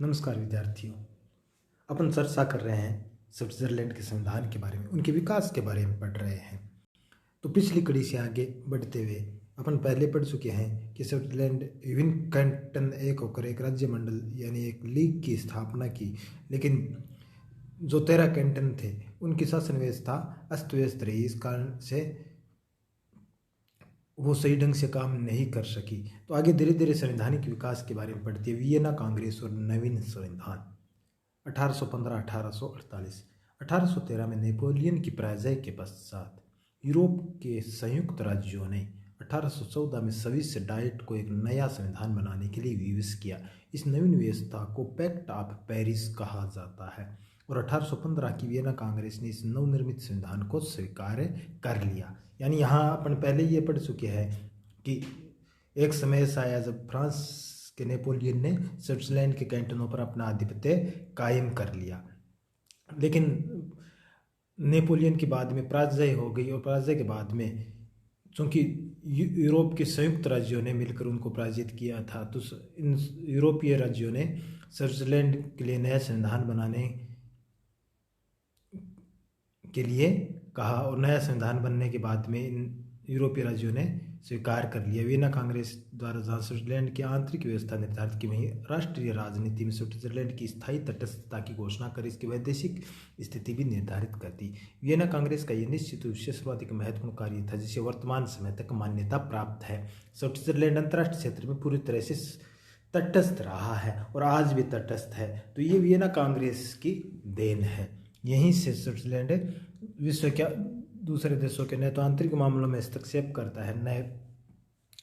नमस्कार विद्यार्थियों। अपन चर्चा कर रहे हैं स्विट्जरलैंड के संविधान के बारे में, उनके विकास के बारे में पढ़ रहे हैं। तो पिछली कड़ी से आगे बढ़ते हुए अपन पहले पढ़ चुके हैं कि स्विट्जरलैंड विभिन्न कैंटन एक होकर एक राज्य मंडल यानी एक लीग की स्थापना की, लेकिन जो 13 कैंटन थे उनकी शासन व्यवस्था अस्त व्यस्त रही। इस कारण से वो सही ढंग से काम नहीं कर सकी। तो आगे धीरे धीरे संवैधानिक विकास के बारे में पढ़ते हुए वियना कांग्रेस और नवीन संविधान 1815-1848। 1813 में नेपोलियन की पराजय के पश्चात यूरोप के संयुक्त राज्यों ने 1814 में स्विस डाइट को एक नया संविधान बनाने के लिए विवश किया। इस नवीन व्यवस्था को पैक्ट ऑफ पेरिस कहा जाता है और 1815 की वियना कांग्रेस ने इस नवनिर्मित संविधान को स्वीकार कर लिया। यानी यहाँ अपन पहले ये पढ़ चुके हैं कि एक समय ऐसा आया जब फ्रांस के नेपोलियन ने स्विट्जरलैंड के कैंटनों पर अपना आधिपत्य कायम कर लिया, लेकिन नेपोलियन की बाद में पराजय हो गई और पराजय के बाद में चूँकि यूरोप के संयुक्त राज्यों ने मिलकर उनको पराजित किया था, तो इन यूरोपीय राज्यों ने स्विट्जरलैंड के लिए नया संविधान बनाने के लिए कहा और नया संविधान बनने के बाद में इन यूरोपीय राज्यों ने स्वीकार कर लिया। वियना कांग्रेस द्वारा जहाँ स्विट्जरलैंड की आंतरिक व्यवस्था निर्धारित की, वहीं राष्ट्रीय राजनीति में स्विट्जरलैंड की स्थायी तटस्थता की घोषणा कर इसकी वैदेशिक स्थिति भी निर्धारित कर दी। वियना कांग्रेस का यह निश्चित रूप से सर्वाधिक महत्वपूर्ण कार्य था जिसे वर्तमान समय तक मान्यता प्राप्त है। स्विट्जरलैंड अंतर्राष्ट्रीय क्षेत्र में पूरी तरह से तटस्थ रहा है और आज भी तटस्थ है, तो ये वियना कांग्रेस की देन है। यहीं से स्विट्जरलैंड विश्व के दूसरे देशों के न तो आंतरिक मामलों में हस्तक्षेप करता है, न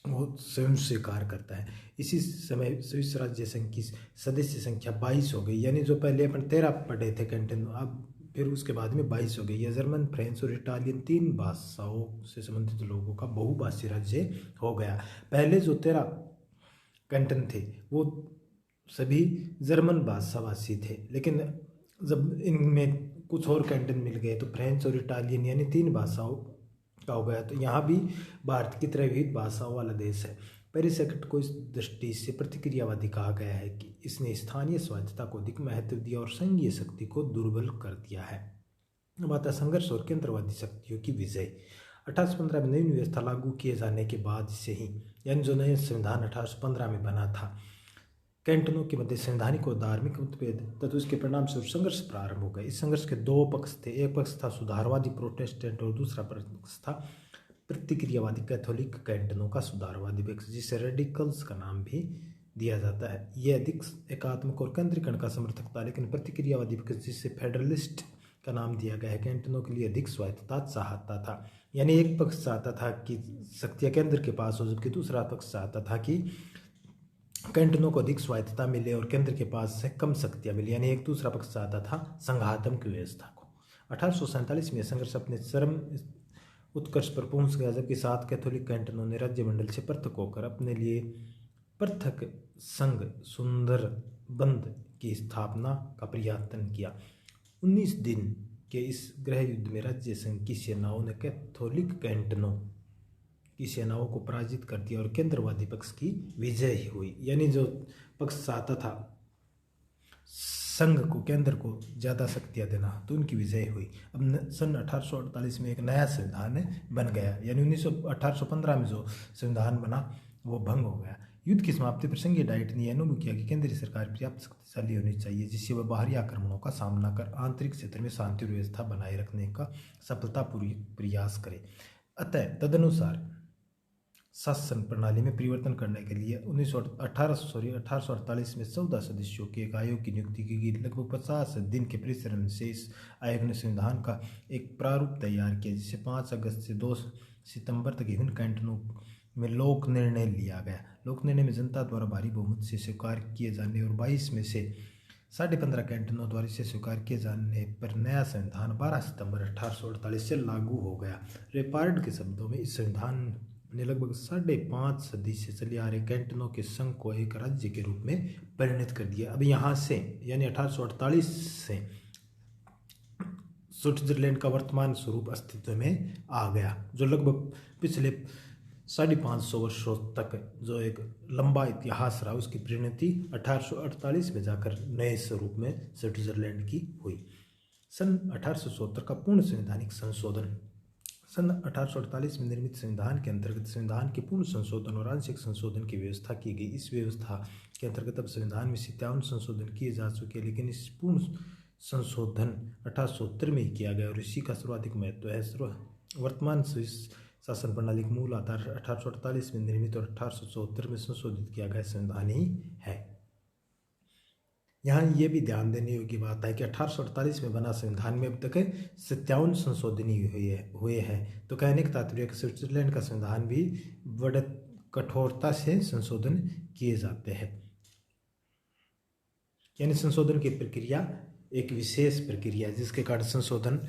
वो स्वयं स्वीकार करता है। इसी समय स्विस राज्य संघ की सदस्य संख्या 22 हो गई, यानी जो पहले अपन 13 पढ़े थे कैंटन, अब फिर उसके बाद में 22 हो गई। यह जर्मन, फ्रेंच और इटालियन 3 भाषाओं से संबंधित लोगों का बहुभाषी राज्य हो गया। पहले जो 13 कैंटन थे वो सभी जर्मन भाषाभाषी थे, लेकिन जब इनमें कुछ और कैंटन मिल गए तो फ्रेंच और इटालियन यानी 3 भाषाओं का हो गया। तो यहाँ भी भारत की तरह विविध भाषाओं वाला देश है। पेरिस एक्ट को इस दृष्टि से प्रतिक्रियावादी कहा गया है कि इसने स्थानीय स्वायत्तता को अधिक महत्व दिया और संघीय शक्ति को दुर्बल कर दिया है। अब आता संघर्ष और केंद्रवादी शक्तियों की विजय। 1815 में नवीन व्यवस्था लागू किए जाने के बाद से ही, यानी जो नया संविधान 1815 में बना था, कैंटनों के मध्य संवैधानिक और धार्मिक मतभेद तथा उसके परिणाम स्वरूप संघर्ष प्रारंभ हो गए। इस संघर्ष के 2 पक्ष थे। एक पक्ष था सुधारवादी प्रोटेस्टेंट और दूसरा पक्ष था प्रतिक्रियावादी कैथोलिक कैंटनों का सुधारवादी पक्ष, जिसे रेडिकल्स का नाम भी दिया जाता है। यह अधिक एकात्मक और केंद्रीकरण का समर्थक था, लेकिन प्रतिक्रियावादी पक्ष, जिसे फेडरलिस्ट का नाम दिया गया है, कैंटनों के लिए अधिक स्वायत्तता चाहता था। यानी एक पक्ष चाहता था कि शक्तियाँ केंद्र के पास हो, जबकि दूसरा पक्ष चाहता था कि कैंटनों को अधिक स्वायत्तता मिले और केंद्र के पास से कम शक्तियाँ मिली। यानी एक दूसरा पक्ष चाहता था संघात्मक व्यवस्था को। 1847 में संघर्ष अपने चरम उत्कर्ष पर पहुंच गया, जबकि 7 कैथोलिक कैंटनों ने राज्य मंडल से पृथक होकर अपने लिए पृथक संघ सुंदरबंद की स्थापना का प्रयत्न किया। 19 दिन के इस गृह युद्ध में राज्य संघ की सेनाओं ने कैथोलिक कैंटनों की सेनाओं को पराजित कर दिया और केंद्रवादी पक्ष की विजय ही हुई। यानी जो पक्ष चाहता था संघ को, केंद्र को ज़्यादा शक्तियाँ देना, तो उनकी विजय हुई। अब सन 1848 में एक नया संविधान बन गया, यानी 1815 में जो संविधान बना वो भंग हो गया। युद्ध की समाप्ति पर संघीय डाइट ने अनुभव किया कि केंद्रीय सरकार पर्याप्त शक्तिशाली होनी चाहिए, जिससे वह बाहरी आक्रमणों का सामना कर आंतरिक क्षेत्र में शांति और व्यवस्था बनाए रखने का सफलतापूर्वक प्रयास करे। अतः तदनुसार शासन प्रणाली में परिवर्तन करने के लिए 1848 में 14 सदस्यों के एक आयोग की नियुक्ति की गई। लगभग 50 दिन के परिश्रम से इस आयोग ने संविधान का एक प्रारूप तैयार किया, जिसे 5 अगस्त से 2 सितंबर तक विभिन्न कैंटनों में लोक निर्णय लिया गया। लोक निर्णय में जनता द्वारा भारी बहुमत से स्वीकार किए जाने और 22 में से 15.5 कैंटनों द्वारा इसे स्वीकार किए जाने पर नया संविधान 12 सितंबर 1848 से लागू हो गया। रेपार्ड के शब्दों में इस संविधान ने लगभग 5.5 सदी से चले आ रहे कैंटनों के संघ को एक राज्य के रूप में परिणत कर दिया। अब यहाँ से यानी 1848 से स्विट्जरलैंड का वर्तमान स्वरूप अस्तित्व में आ गया, जो लगभग पिछले 550 वर्षों तक जो एक लंबा इतिहास रहा, उसकी परिणति 1848 में जाकर नए स्वरूप में स्विट्जरलैंड की हुई। सन 1870 का पूर्ण संवैधानिक संशोधन। सन 1848 में निर्मित संविधान के अंतर्गत संविधान के पूर्ण संशोधन और आंशिक संशोधन की व्यवस्था की गई। इस व्यवस्था के अंतर्गत अब संविधान में 57 संशोधन किए जा चुके हैं, लेकिन इस पूर्ण संशोधन 1870 में ही किया गया और इसी का सर्वाधिक महत्व है। वर्तमान स्विस शासन प्रणाली का मूल आधार 1848 में निर्मित और 1874 में संशोधित किया गया संविधान ही है। यहाँ ये भी ध्यान देने योग्य बात है कि 1848 में बना संविधान में अब तक 57 संशोधन हुए हैं। तो कहने का तात्पर्य कि स्विट्जरलैंड का संविधान भी बड़े कठोरता से संशोधन किए जाते हैं। यानी संशोधन की प्रक्रिया एक विशेष प्रक्रिया, जिसके कारण संशोधन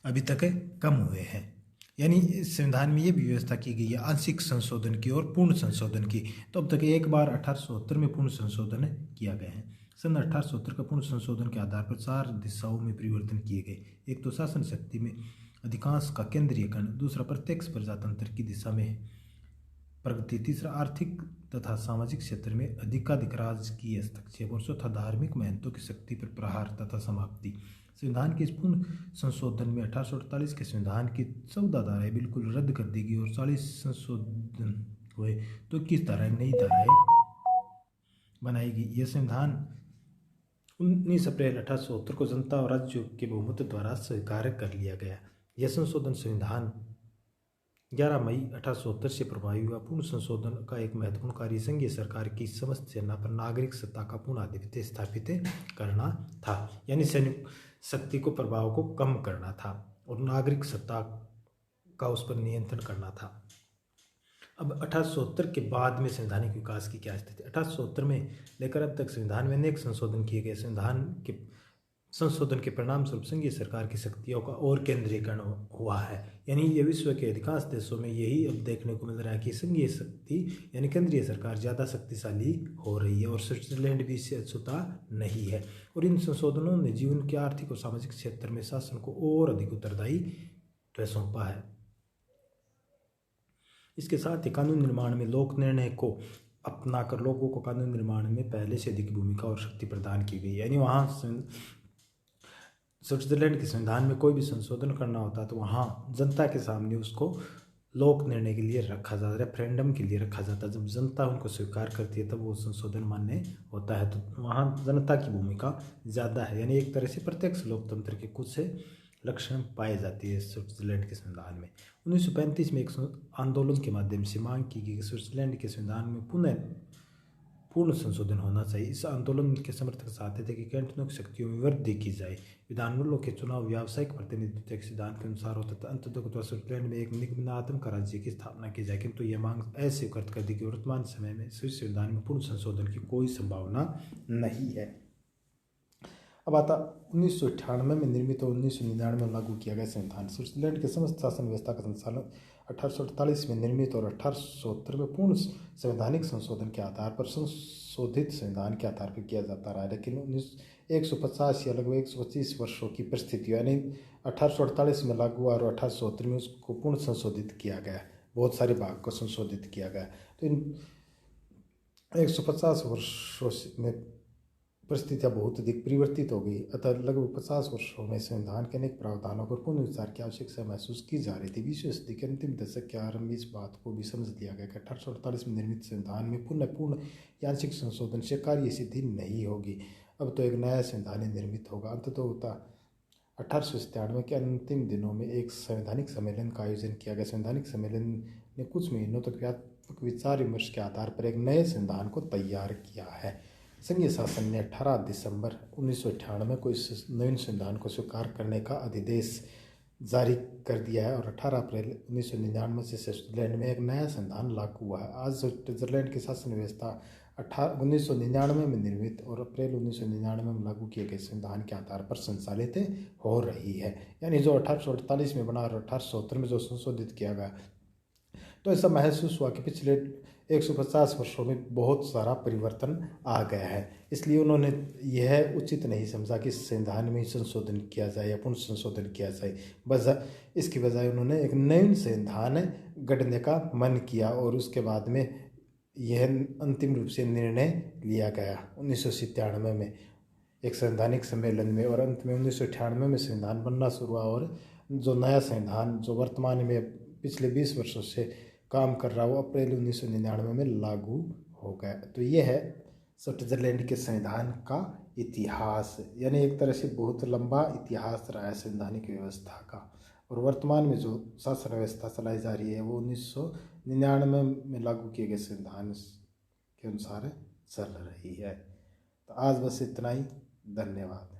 अभी तक कम हुए हैं। यानी इस संविधान में ये भी व्यवस्था की गई है आंशिक संशोधन की और पूर्ण संशोधन की। तो अब तक एक बार 1870 में पूर्ण संशोधन किया गया है। सन 1870 का पूर्ण संशोधन के आधार पर 4 दिशाओं में परिवर्तन किए गए। एक तो शासन शक्ति में अधिकांश का केंद्रीयकरण, दूसरा प्रत्यक्ष प्रजातंत्र की दिशा में प्रगति, तीसरा आर्थिक तथा सामाजिक क्षेत्र में अधिकाधिक राजकीय हस्तक्षेप और चौथा धार्मिक महंतों की शक्ति पर प्रहार तथा समाप्ति। संविधान के इस पूर्ण संशोधन में 1848 के संविधान की 14 धाराएं बिल्कुल रद्द कर दी गई और 40 संशोधन हुए तो 21 धाराएं नई धाराएं बनाई गई। यह संविधान 19 अप्रैल 1870 को जनता और राज्यों के बहुमत द्वारा स्वीकार कर लिया गया। यह संशोधन संविधान 11 मई 1870 से प्रभावी हुआ। पूर्ण संशोधन का एक महत्वपूर्ण कार्य संघीय सरकार की समस्त सेना पर नागरिक सत्ता का पूर्ण आधिपत्य स्थापित करना था। यानी सैनिक शक्ति को प्रभाव को कम करना था और नागरिक सत्ता का उस पर नियंत्रण करना था। अब 1870 के बाद में संवैधानिक विकास की क्या स्थिति? 1870 में लेकर अब तक संविधान में अनेक संशोधन किए गए। संशोधन के परिणाम स्वरूप संघीय सरकार की शक्तियों का और केंद्रीकरण हुआ है। यानी ये विश्व के अधिकांश देशों में यही अब देखने को मिल रहा है कि संघीय शक्ति यानी केंद्रीय सरकार ज़्यादा शक्तिशाली हो रही है और स्विट्जरलैंड भी इससे अछूता नहीं है। और इन संशोधनों ने जीवन के आर्थिक और सामाजिक क्षेत्र में शासन को और अधिक उत्तरदायी सौंपा है। इसके साथ ही कानून निर्माण में लोक निर्णय को अपनाकर लोगों को कानून निर्माण में पहले से अधिक भूमिका और शक्ति प्रदान की गई। यानी वहाँ स्विट्जरलैंड के संविधान में कोई भी संशोधन करना होता तो वहाँ जनता के सामने उसको लोक निर्णय के लिए रखा जाता, रेफरेंडम के लिए रखा जाता। जब जनता उनको स्वीकार करती है तब वो संशोधन मान्य होता है। तो वहाँ जनता की भूमिका ज़्यादा है। यानी एक तरह से प्रत्यक्ष लोकतंत्र के कुछ लक्षण पाए जाती है स्विट्जरलैंड के संविधान में। 1935 में एक आंदोलन के माध्यम से मांग की गई कि स्विट्जरलैंड के संविधान में पूर्ण संशोधन होना चाहिए। इस आंदोलन के समर्थक चाहते थे कि कैंटोनों की शक्तियों में वृद्धि की जाए, विधानमंडलों के चुनाव व्यावसायिक प्रतिनिधित्व के सिद्धांत के अनुसार होता था, अंततः स्विट्जरलैंड में एक निम्नात्मक राज्य की स्थापना की जाए। किंतु यह मांग अस्वीकृत कर दी कि वर्तमान समय में स्विस संविधान में पूर्ण संशोधन की कोई संभावना नहीं है। अब आता 1998 में निर्मित और 1999 में लागू किया गया संविधान। स्विट्जरलैंड के समस्त शासन व्यवस्था का संचालन 1848 में निर्मित और 1870 में पूर्ण संवैधानिक संशोधन के आधार पर संशोधित संविधान के आधार पर किया जाता रहा। लेकिन 150 या लगभग 125 वर्षों की परिस्थिति यानी 1848 में लागू हुआ और 1870 में उसको पूर्ण संशोधित किया गया, बहुत सारे भाग को संशोधित किया गया। तो इन 150 वर्षों में परिस्थितियाँ बहुत अधिक परिवर्तित हो गई। अतः लगभग 50 वर्षों में संविधान के अनेक प्रावधानों पर पुनः विचार की आवश्यकता महसूस की जा रही थी। 20वीं सदी के अंतिम दशक के आरंभ में इस बात को भी समझ लिया गया कि 1848 में निर्मित संविधान में पूर्ण आंशिक संशोधन से कार्य सिद्धि नहीं होगी। अब तो एक नया संविधान निर्मित होगा। अंततः 1897 के अंतिम दिनों में एक संवैधानिक सम्मेलन का आयोजन किया गया। संवैधानिक सम्मेलन ने कुछ महीनों तक व्यापक विचार विमर्श के आधार पर एक नए संविधान को तैयार किया है। संघीय शासन ने 18 दिसंबर 1998 को इस नवीन संविधान को स्वीकार करने का अधिदेश जारी कर दिया है और 18 अप्रैल 1999 से स्विट्जरलैंड में एक नया संविधान लागू हुआ है। आज स्विट्जरलैंड की शासन व्यवस्था 1999 में निर्मित और अप्रैल 1999 में लागू किए गए संविधान के आधार पर संचालित हो रही है। यानी जो 1848 में बना और 1870 में जो संशोधित किया गया, तो ऐसा महसूस हुआ कि पिछले 150 वर्षों में बहुत सारा परिवर्तन आ गया है। इसलिए उन्होंने यह उचित नहीं समझा कि संविधान में संशोधन किया जाए या पुनः संशोधन किया जाए। इसकी बजाय उन्होंने एक नवीन संविधान गढ़ने का मन किया और उसके बाद में यह अंतिम रूप से निर्णय लिया गया 1997 में एक संवैधानिक सम्मेलन में, और अंत में 1998 में संविधान बनना शुरू हुआ। और जो नया संविधान जो वर्तमान में पिछले 20 वर्षों से काम कर रहा है वो अप्रैल 1999 में लागू हो गया। तो ये है स्विट्जरलैंड के संविधान का इतिहास, यानी एक तरह से बहुत लंबा इतिहास रहा है संवैधानिक व्यवस्था का। और वर्तमान में जो शासन व्यवस्था चलाई जा रही है वो 1999 में लागू किए गए संविधान के अनुसार चल रही है। तो आज बस इतना ही। धन्यवाद।